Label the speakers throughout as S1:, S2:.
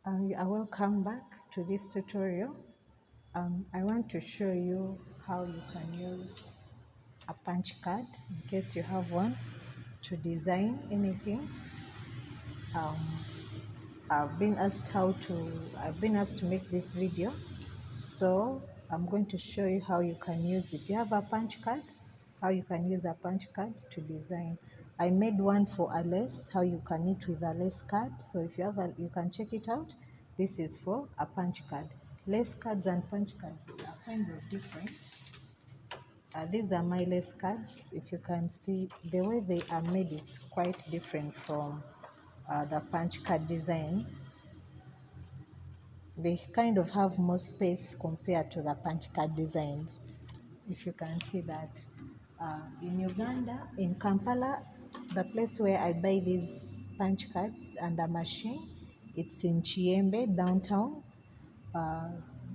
S1: Welcome back to this tutorial. I want to show you how you can use a punch card in case you have one to design anything. Um, I've been asked to make this video, so I'm going to show you how you can use, if you have a punch card, how you can use a punch card to design. I made one for a lace, how you can knit with a lace card. So if you have you can check it out. This is for a punch card. Lace cards and punch cards are kind of different. These are my lace cards. If you can see, the way they are made is quite different from the punch card designs. They kind of have more space compared to the punch card designs. If you can see that. In Uganda, in Kampala, the place where I buy these punch cards and the machine, it's in Chiembe, downtown.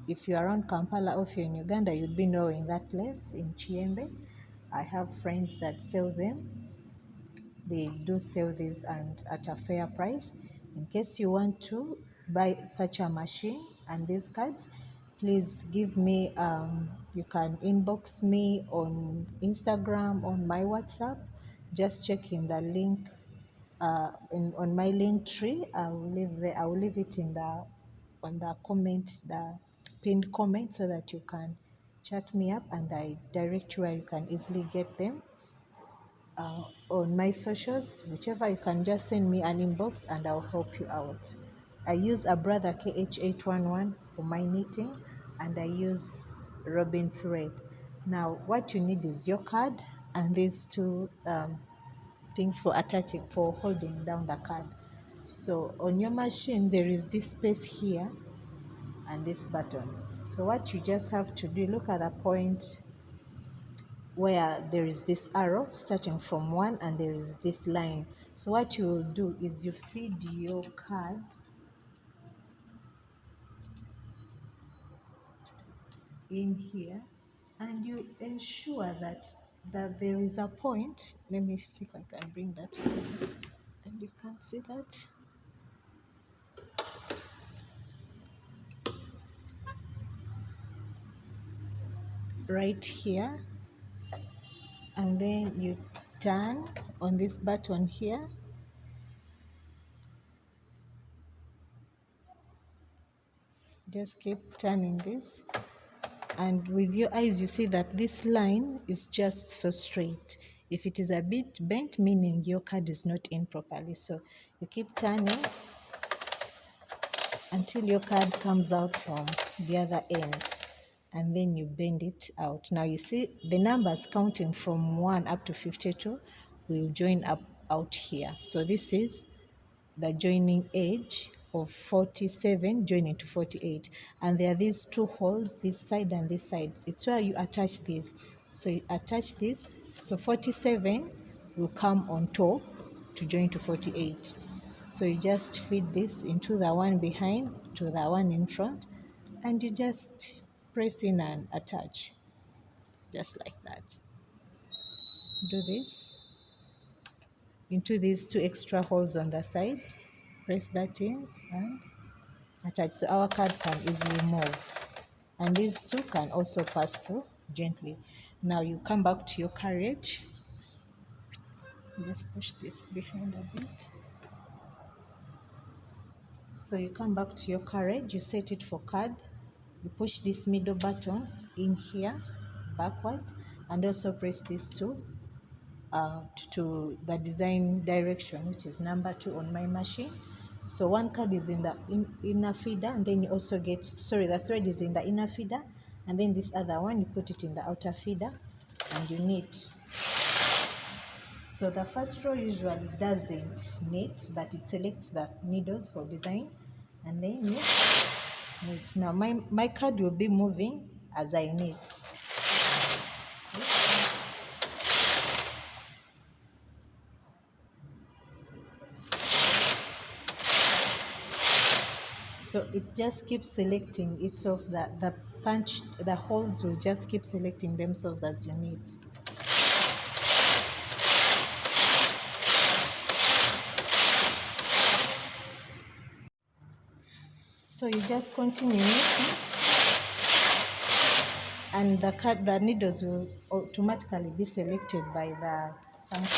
S1: If you're around Kampala or if you're in Uganda, you'd be knowing that place in Chiembe. I have friends that sell them. They do sell these and at a fair price. In case you want to buy such a machine and these cards, please give me, you can inbox me on Instagram, on my WhatsApp. Just check in the link on my link tree. I will leave it in the on the comment, the pinned comment, so that you can chat me up and I direct you where you can easily get them. On my socials, whichever, you can just send me an inbox and I'll help you out. I use a Brother KH811 for my knitting, and I use Robin thread. Now what you need is your card and these two things for attaching, for holding down the card. So on your machine there is this space here and this button. So what you just have to do, look at the point where there is this arrow starting from one and there is this line. So what you will do is you feed your card in here and you ensure that there is a point. Let me see if I can bring that closer and you can see that. Right here, and then you turn on this button here, just keep turning this, and with your eyes you see that this line is just so straight. If it is a bit bent, meaning your card is not in properly. So you keep turning until your card comes out from the other end, and then you bend it out. Now you see the numbers counting from 1 up to 52 will join up out here. So this is the joining edge of 47 joining to 48, and there are these two holes, this side and this side. It's where you attach this. So you attach this, so 47 will come on top to join to 48. So you just feed this into the one behind to the one in front, and you just press in and attach, just like that. Do this into these two extra holes on the side, press that in and attach. So our card can easily move, and these two can also pass through gently. Now you come back to your carriage, just push this behind a bit. So you come back to your carriage, you set it for card, you push this middle button in here backwards, and also press these two to the design direction, which is number 2 on my machine. So one card is in the inner feeder, and then you also get, sorry, the thread is in the inner feeder, and then this other one you put it in the outer feeder and you knit. So the first row usually doesn't knit, but it selects the needles for design, and then you knit. Now my card will be moving as I knit. So it just keeps selecting itself, the punch, the holes will just keep selecting themselves as you knit. So you just continue knitting, and the needles will automatically be selected by the punch.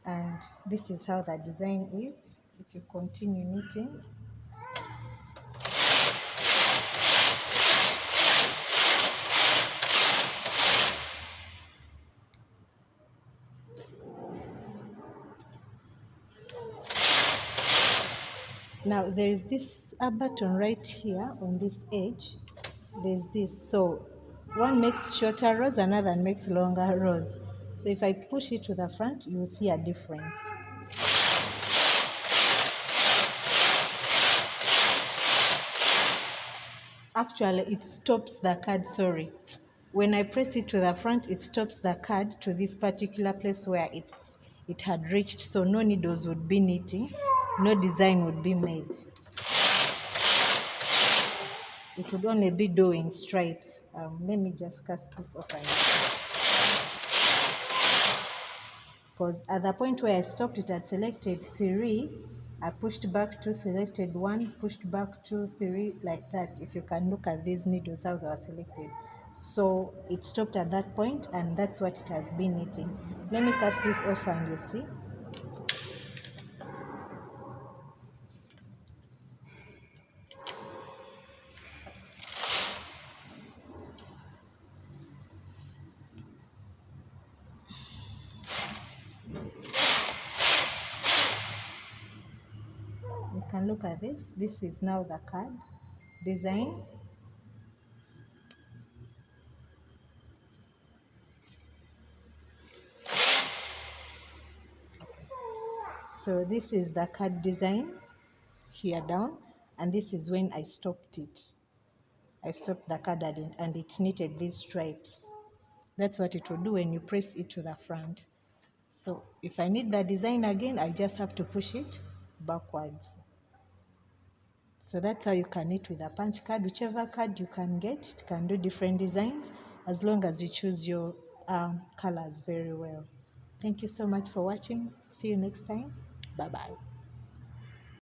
S1: And this is how the design is if you continue knitting. Now there is this button right here on this edge. There's this, so one makes shorter rows, another makes longer rows. So if I push it to the front, you will see a difference. Actually, it stops the card, sorry. When I press it to the front, it stops the card to this particular place where it had reached, so no needles would be knitting, no design would be made. It would only be doing stripes. Let me just cast this off. Because at the point where I stopped, it had selected 3. I pushed back 2, selected 1, pushed back 2, 3, like that. If you can look at these needles, how they are selected. So it stopped at that point, and that's what it has been knitting. Let me cast this off and you see. You can look at this. This is now the card design. So this is the card design here down, and this is when I stopped it. I stopped the card and it knitted these stripes. That's what it will do when you press it to the front. So if I need the design again, I just have to push it backwards. So that's how you can knit with a punch card. Whichever card you can get, it can do different designs as long as you choose your colors very well. Thank you so much for watching. See you next time. Bye-bye.